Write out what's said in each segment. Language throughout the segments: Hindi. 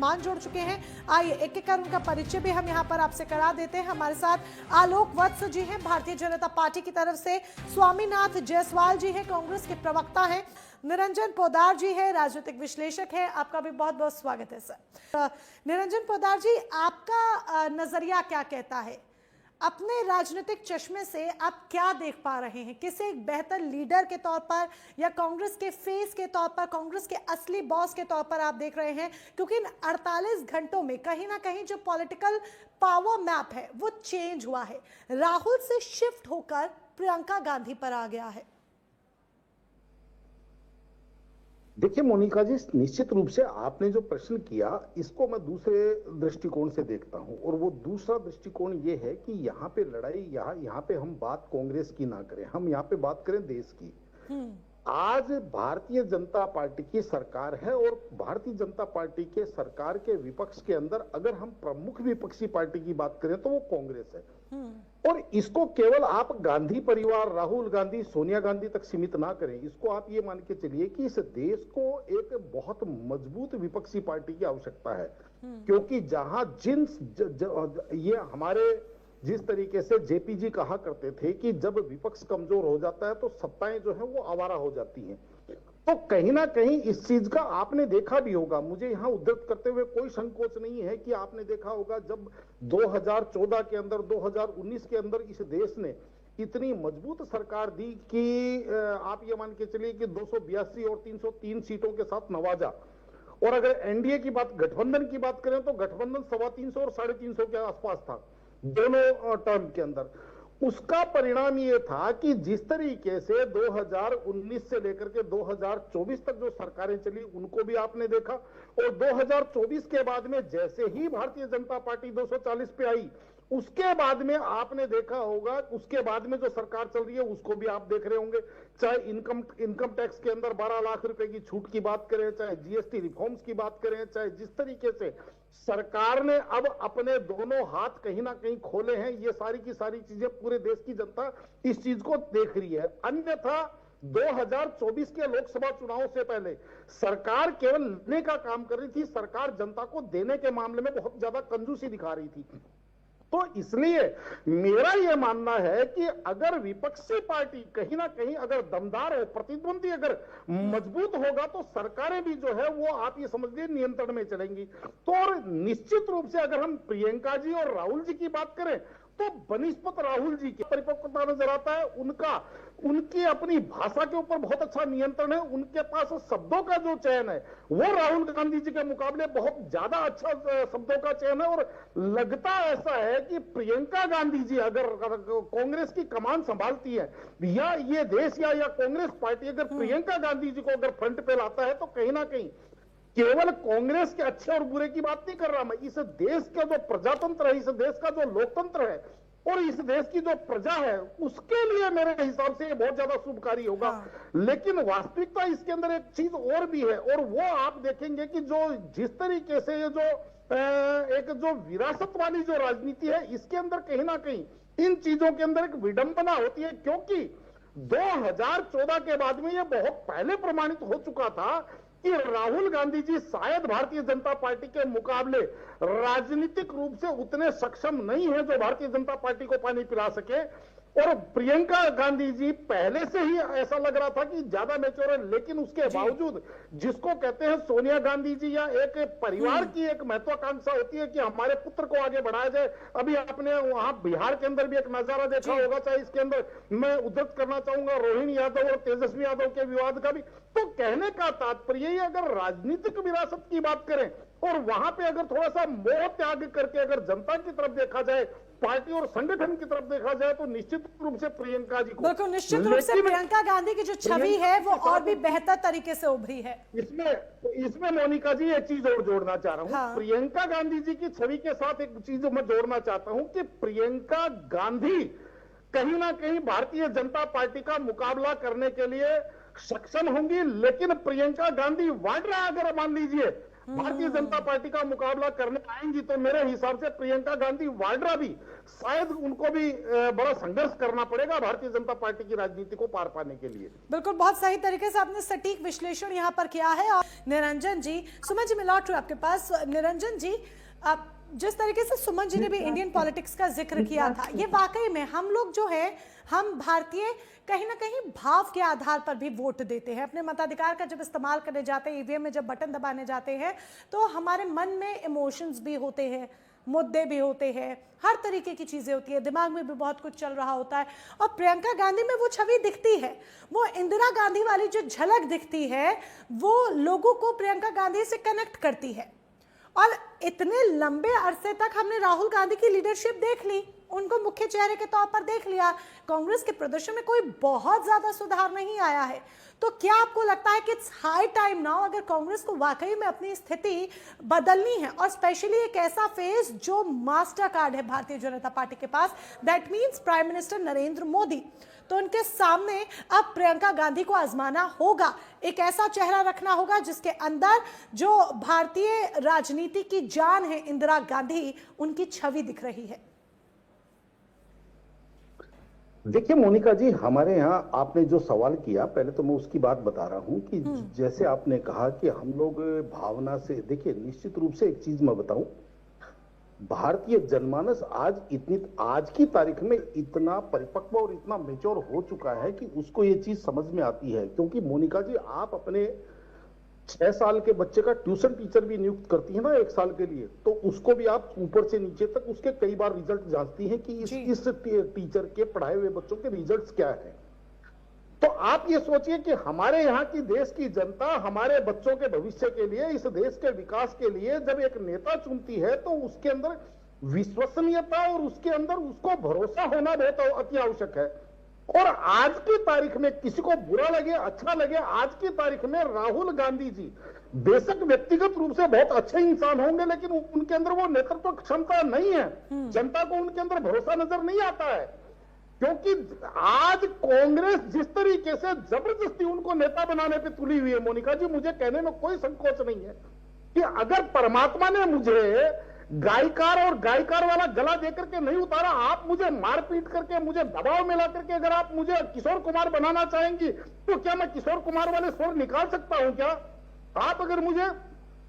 मेहमान जुड़ चुके हैं। आइए एक एक कर उनका परिचय भी हम यहाँ पर आपसे करा देते हैं। हमारे साथ आलोक वत्स जी हैं, भारतीय जनता पार्टी की तरफ से। स्वामीनाथ जायसवाल जी हैं, कांग्रेस के प्रवक्ता हैं। निरंजन पोद्दार जी है, राजनीतिक विश्लेषक है। आपका भी बहुत बहुत स्वागत है सर। निरंजन पोद्दार जी, आपका नजरिया क्या कहता है? अपने राजनीतिक चश्मे से आप क्या देख पा रहे हैं? किसे एक बेहतर लीडर के तौर पर या कांग्रेस के फेस के तौर पर, कांग्रेस के असली बॉस के तौर पर आप देख रहे हैं? क्योंकि इन 48 घंटों में कहीं ना कहीं जो पॉलिटिकल पावर मैप है वो चेंज हुआ है, राहुल से शिफ्ट होकर प्रियंका गांधी पर आ गया है। देखिए मोनिका जी, निश्चित रूप से आपने जो प्रश्न किया इसको मैं दूसरे दृष्टिकोण से देखता हूं, और वो दूसरा दृष्टिकोण ये है कि यहाँ पे लड़ाई, यहाँ पे हम बात कांग्रेस की ना करें, हम यहाँ पे बात करें देश की। आज भारतीय जनता पार्टी की सरकार है, और भारतीय जनता पार्टी के सरकार के विपक्ष के अंदर अगर हम प्रमुख विपक्षी पार्टी की बात करें तो वो कांग्रेस है। और इसको केवल आप गांधी परिवार, राहुल गांधी, सोनिया गांधी तक सीमित ना करें। इसको आप ये मान के चलिए कि इस देश को एक बहुत मजबूत विपक्षी पार्टी की आवश्यकता है, क्योंकि जहां ये हमारे जिस तरीके से जेपी जी कहा करते थे कि जब विपक्ष कमजोर हो जाता है तो सत्ताएं जो है वो आवारा हो जाती हैं। तो कहीं ना कहीं इस चीज का आपने देखा भी होगा, मुझे यहां उद्धृत करते हुए कोई संकोच नहीं है कि आपने देखा होगा जब 2014 के अंदर, 2019 के अंदर इस देश ने इतनी मजबूत सरकार दी कि आप ये मान के चलिए कि 282 और 303 सीटों के साथ नवाजा। और अगर एनडीए की बात, गठबंधन की बात करें तो गठबंधन 325 और 350 के आसपास था दोनों टर्म के अंदर। उसका परिणाम ये था कि जिस तरीके से 2019 से लेकर के 2024 तक जो सरकारें चली उनको भी आपने देखा, और 2024 के बाद में जैसे ही भारतीय जनता पार्टी 240 पे आई, उसके बाद में आपने देखा होगा, उसके बाद में जो सरकार चल रही है उसको भी आप देख रहे होंगे, चाहे इनकम टैक्स के अंदर 12 लाख रुपए की छूट की बात करें, चाहे जीएसटी रिफॉर्म्स की बात करें, चाहे जिस तरीके से सरकार ने अब अपने दोनों हाथ कहीं ना कहीं खोले हैं, ये सारी की सारी चीजें पूरे देश की जनता इस चीज को देख रही है। अन्यथा 2024 के लोकसभा चुनाव से पहले सरकार केवल लेने का काम कर रही थी, सरकार जनता को देने के मामले में बहुत ज्यादा कंजूसी दिखा रही थी। तो इसलिए मेरा यह मानना है कि अगर विपक्षी पार्टी कहीं ना कहीं अगर दमदार हो, प्रतिद्वंदी अगर मजबूत होगा, तो सरकारें भी जो है वो आप ये समझ लीजिए नियंत्रण में चलेंगी। तो और निश्चित रूप से अगर हम प्रियंका जी और राहुल जी की बात करें तो बनिस्पत राहुल जी की परिपक्वता नजर आता है, उनकी अपनी भाषा के ऊपर बहुत अच्छा नियंत्रण है, उनके पास शब्दों का जो चयन है वो राहुल गांधी जी के मुकाबले बहुत ज्यादा अच्छा शब्दों का चयन है। और लगता ऐसा है कि प्रियंका गांधी जी अगर कांग्रेस की कमान संभालती है, या ये देश या कांग्रेस पार्टी अगर प्रियंका गांधी जी को अगर फ्रंट पे लाता है, तो कहीं ना कहीं केवल कांग्रेस के अच्छे और बुरे की बात नहीं कर रहा मैं, इस देश का जो प्रजातंत्र है, इस देश का जो लोकतंत्र है और इस देश की जो प्रजा है, उसके लिए मेरे हिसाब से ये बहुत ज्यादा शुभकारी होगा। लेकिन वास्तविकता इसके अंदर एक चीज और भी है, और वो आप देखेंगे कि जो जिस तरीके से ये जो एक जो विरासत वाली जो राजनीति है, इसके अंदर कहीं ना कहीं इन चीजों के अंदर एक विडंबना होती है, क्योंकि 2014 के बाद में ये बहुत पहले प्रमाणित हो चुका था कि राहुल गांधी जी शायद भारतीय जनता पार्टी के मुकाबले राजनीतिक रूप से उतने सक्षम नहीं है जो भारतीय जनता पार्टी को पानी पिला सके। और प्रियंका गांधी जी पहले से ही ऐसा लग रहा था कि ज्यादा मैच्योर है, लेकिन उसके बावजूद जिसको कहते हैं सोनिया गांधी जी या एक परिवार की एक महत्वाकांक्षा होती है कि हमारे पुत्र को आगे बढ़ाया जाए। अभी आपने वहां बिहार के अंदर भी एक नजारा देखा होगा, चाहे इसके अंदर मैं उद्धृत करना चाहूंगा रोहिणी यादव और तेजस्वी यादव के विवाद का भी। तो कहने का तात्पर्य अगर राजनीतिक विरासत की बात करें और वहां पे अगर थोड़ा सा मोह त्याग करके अगर जनता की तरफ देखा जाए, पार्टी और संगठन की तरफ देखा जाए, तो निश्चित रूप से प्रियंका जी को, बिल्कुल निश्चित रूप से प्रियंका गांधी की जो छवि है वो और भी बेहतर तरीके से उभरी है। इसमें मोनिका जी एक चीज और जोड़ना चाह रहा हूं। हाँ। प्रियंका गांधी जी की छवि के साथ एक चीज मैं जोड़ना चाहता हूं कि प्रियंका गांधी कहीं ना कहीं भारतीय जनता पार्टी का मुकाबला करने के लिए सक्षम होंगी, लेकिन प्रियंका गांधी वाड्रा अगर मान लीजिए भारतीय जनता पार्टी का मुकाबला करने आएंगी, तो मेरे हिसाब से प्रियंका गांधी वाड्रा भी शायद उनको भी बड़ा संघर्ष करना पड़ेगा भारतीय जनता पार्टी की राजनीति को पार पाने के लिए। बिल्कुल, बहुत सही तरीके से आपने सटीक विश्लेषण यहाँ पर किया है। और निरंजन जी, सुमन जी मैं लौट रही हूं आपके पास। निरंजन जी, आप जिस तरीके से सुमन जी ने भी इंडियन पॉलिटिक्स का जिक्र किया था, ये वाकई में हम लोग जो है, हम भारतीय कहीं ना कहीं भाव के आधार पर भी वोट देते हैं। अपने मताधिकार का जब इस्तेमाल करने जाते हैं, ईवीएम में जब बटन दबाने जाते हैं, तो हमारे मन में इमोशंस भी होते हैं, मुद्दे भी होते हैं, हर तरीके की चीजें होती है, दिमाग में भी बहुत कुछ चल रहा होता है। और प्रियंका गांधी में वो छवि दिखती है, वो इंदिरा गांधी वाली जो झलक दिखती है, वो लोगों को प्रियंका गांधी से कनेक्ट करती है। और इतने लंबे अरसे तक हमने राहुल गांधी की लीडरशिप देख ली, उनको मुख्य चेहरे के तौर पर देख लिया, कांग्रेस के प्रदर्शन में कोई बहुत ज्यादा सुधार नहीं आया है। तो क्या आपको लगता है कि इट्स हाई टाइम नाउ, अगर कांग्रेस को वाकई में अपनी स्थिति बदलनी है, और स्पेशली एक ऐसा फेज जो मास्टर कार्ड है भारतीय जनता पार्टी के पास, that means prime minister Narendra Modi, तो उनके सामने अब प्रियंका गांधी को आजमाना होगा, एक ऐसा चेहरा रखना होगा जिसके अंदर जो भारतीय राजनीति की जान है इंदिरा गांधी, उनकी छवि दिख रही है। देखिए मोनिका जी, हमारे यहाँ आपने जो सवाल किया, पहले तो मैं उसकी बात बता रहा हूं कि जैसे आपने कहा कि हम लोग भावना से, देखिए निश्चित रूप से एक चीज मैं बताऊं, भारतीय जनमानस आज की तारीख में इतना परिपक्व और इतना मेच्योर हो चुका है कि उसको ये चीज समझ में आती है। क्योंकि मोनिका जी, आप अपने 6 साल के बच्चे का ट्यूशन टीचर भी नियुक्त करती है ना 1 साल के लिए, तो उसको भी आप ऊपर से नीचे तक उसके कई बार रिजल्ट जांचती हैं कि इस टीचर के पढ़ाए हुए बच्चों के रिजल्ट्स क्या है। तो आप ये सोचिए कि हमारे यहाँ की देश की जनता हमारे बच्चों के भविष्य के लिए, इस देश के विकास के लिए जब एक नेता चुनती है, तो उसके अंदर विश्वसनीयता और उसके अंदर उसको भरोसा होना बहुत अति आवश्यक है। और आज की तारीख में, किसी को बुरा लगे अच्छा लगे, आज की तारीख में राहुल गांधी जी बेशक व्यक्तिगत रूप से बहुत अच्छे इंसान होंगे, लेकिन उनके अंदर वो नेतृत्व क्षमता नहीं है। जनता को उनके अंदर भरोसा नजर नहीं आता है, क्योंकि आज कांग्रेस जिस तरीके से जबरदस्ती उनको नेता बनाने पे तुली हुई है, मोनिका जी, मुझे कहने में कोई संकोच नहीं है कि अगर परमात्मा ने मुझे गायकार और गायकार वाला गला देकर के नहीं उतारा, आप मुझे मारपीट करके, मुझे दबाव में ला करके अगर आप मुझे किशोर कुमार बनाना चाहेंगी, तो क्या मैं किशोर कुमार वाले स्वर निकाल सकता हूं क्या? आप अगर मुझे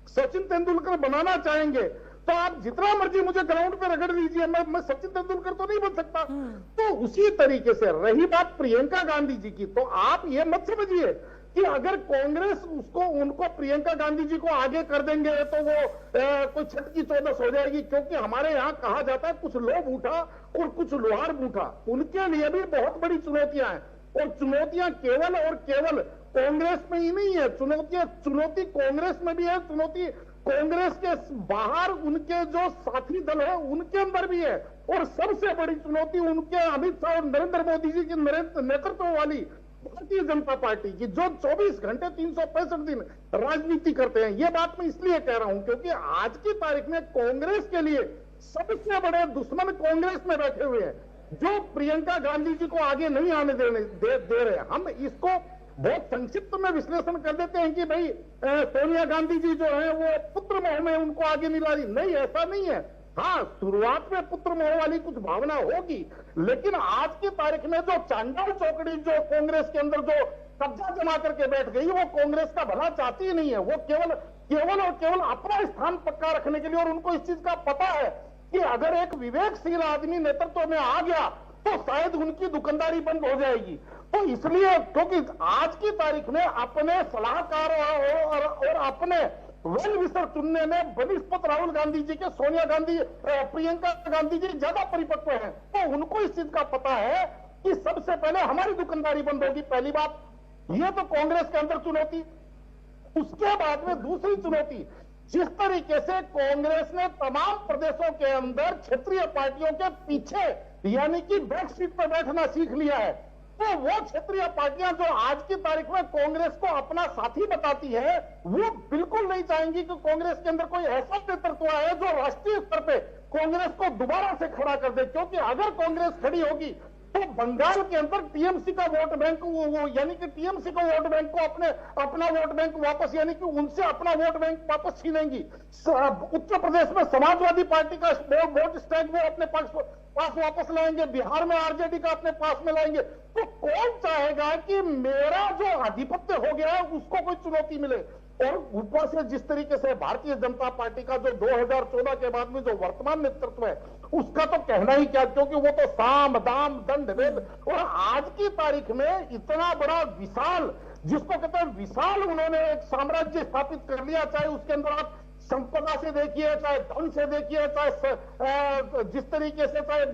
सचिन तेंदुलकर बनाना चाहेंगे, तो आप जितना मर्जी मुझे ग्राउंड पे रगड़ दीजिए, मैं सचिन तेंदुलकर तो नहीं बन सकता। तो उसी तरीके से रही बात प्रियंका गांधी जी की, तो आप ये मत समझिए कि अगर कांग्रेस उनको प्रियंका गांधी जी को आगे कर देंगे तो वो कोई छत की चौदस हो जाएगी। क्योंकि हमारे यहाँ कहा जाता है कुछ लोभ उठा और कुछ लोहार बूठा, उनके लिए भी बहुत बड़ी चुनौतियां हैं। और चुनौतियां केवल और केवल कांग्रेस में ही नहीं है, चुनौती कांग्रेस में भी है, चुनौती कांग्रेस के बाहर उनके जो साथी दल है उनके अंदर भी है। और सबसे बड़ी चुनौती उनके अमित शाह और नरेंद्र मोदी जी की नेतृत्व वाली भारतीय जनता पार्टी की, जो 24 घंटे 365 दिन राजनीति करते हैं। ये बात मैं इसलिए कह रहा हूं क्योंकि आज की तारीख में कांग्रेस के लिए सबसे बड़े दुश्मन कांग्रेस में बैठे हुए हैं, जो प्रियंका गांधी जी को आगे नहीं आने दे रहे। हम इसको बहुत संक्षिप्त में विश्लेषण कर देते हैं कि भाई सोनिया गांधी जी जो है वो पुत्र मोह में उनको आगे नहीं ला रही। नहीं, ऐसा नहीं है। हाँ, शुरुआत में पुत्र मोह वाली कुछ भावना होगी, लेकिन आज की तारीख में जो चांडाल चौकड़ी जो कांग्रेस के अंदर जो कब्जा जमा करके बैठ गई, वो कांग्रेस का भला चाहती ही नहीं है। वो केवल अपना स्थान पक्का रखने के लिए, और उनको इस चीज का पता है कि अगर एक विवेकशील आदमी नेतृत्व में आ गया तो शायद उनकी दुकानदारी बंद हो जाएगी। तो इसलिए, क्योंकि आज की तारीख में अपने सलाहकार और अपने वेल विशर चुनने में बनिस्पत राहुल गांधी जी के सोनिया गांधी, प्रियंका गांधी जी ज्यादा परिपक्व हैं। तो उनको इस चीज का पता है कि सबसे पहले हमारी दुकानदारी बंद होगी। पहली बात ये तो कांग्रेस के अंदर चुनौती। उसके बाद में दूसरी चुनौती, जिस तरीके से कांग्रेस ने तमाम प्रदेशों के अंदर क्षेत्रीय पार्टियों के पीछे यानी कि बैक सीट पर बैठना सीख लिया है, तो वो क्षेत्रीय पार्टियां जो आज की तारीख में कांग्रेस को अपना साथी बताती है, वो बिल्कुल नहीं चाहेंगी कि कांग्रेस के अंदर कोई ऐसा नेतृत्व है जो राष्ट्रीय स्तर पे कांग्रेस को दोबारा से खड़ा कर दे। क्योंकि अगर कांग्रेस खड़ी होगी तो बंगाल के अंदर टीएमसी का वोट बैंक यानी कि टीएमसी का वोट बैंक को अपना वोट बैंक वापस, यानी कि उनसे अपना वोट बैंक वापस छीनेंगी। उत्तर प्रदेश में समाजवादी पार्टी का वोट स्टैक वो अपने पास पास वापस लाएंगे, बिहार में आरजेडी का अपने पास में लाएंगे। तो कौन चाहेगा कि मेरा जो आधिपत्य हो गया है उसको कोई चुनौती मिले? और ऊपर से जिस तरीके से भारतीय जनता पार्टी का जो 2014 के बाद में जो वर्तमान नेतृत्व है उसका तो कहना ही क्या, क्योंकि वो तो साम दाम दंड भेद, और आज की तारीख में इतना बड़ा विशाल, जिसको कहते हैं विशाल, उन्होंने एक साम्राज्य स्थापित कर लिया। चाहे उसके अंदर आप संपदा से देखिए, चाहे धन से देखिए, चाहे जिस तरीके से, चाहे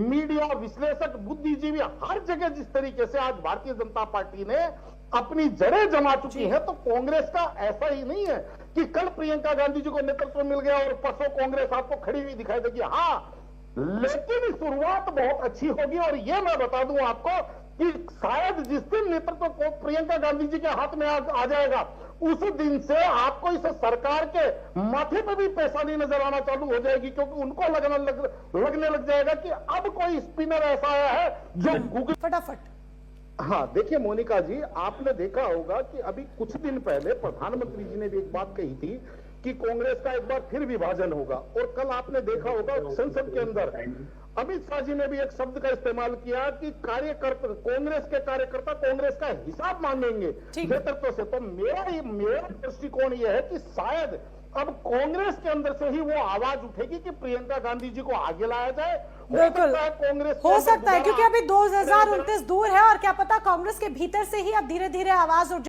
मीडिया विश्लेषक, बुद्धिजीवी, हर जगह जिस तरीके से आज भारतीय जनता पार्टी ने अपनी जड़ें जमा चुकी है। तो कांग्रेस का ऐसा ही नहीं है कि कल प्रियंका गांधी जी को नेतृत्व मिल गया और परसों कांग्रेस आपको खड़ी हुई दिखाई देगी। हाँ, लेकिन शुरुआत बहुत अच्छी होगी। और ये मैं बता दूं आपको कि शायद जिस दिन नेतृत्व को प्रियंका गांधी जी के हाथ में आ जाएगा, उस दिन से आपको इस सरकार के माथे पे भी पेशानी नजर आना चालू हो जाएगी, क्योंकि उनको लगने लग जाएगा कि अब कोई स्पिनर ऐसा आया है जो गूगल। फटाफट। हाँ, देखिए मोनिका जी, आपने देखा होगा कि अभी कुछ दिन पहले प्रधानमंत्री जी ने भी एक बात कही थी कि कांग्रेस का एक बार फिर विभाजन होगा। और कल आपने देखा होगा संसद के अंदर अमित शाह जी ने भी एक शब्द का इस्तेमाल किया कि कार्यकर्ता, कांग्रेस के कार्यकर्ता कांग्रेस का हिसाब मांगेंगे नेतृत्व से। तो मेरा दृष्टिकोण यह है कि शायद अब कांग्रेस के अंदर से ही वो आवाज उठेगी कि प्रियंका गांधी जी को आगे लाया जाए। बिल्कुल कांग्रेस हो सकता है, क्योंकि अभी 2029 दूर है और क्या पता कांग्रेस के भीतर से ही अब धीरे धीरे आवाज उठ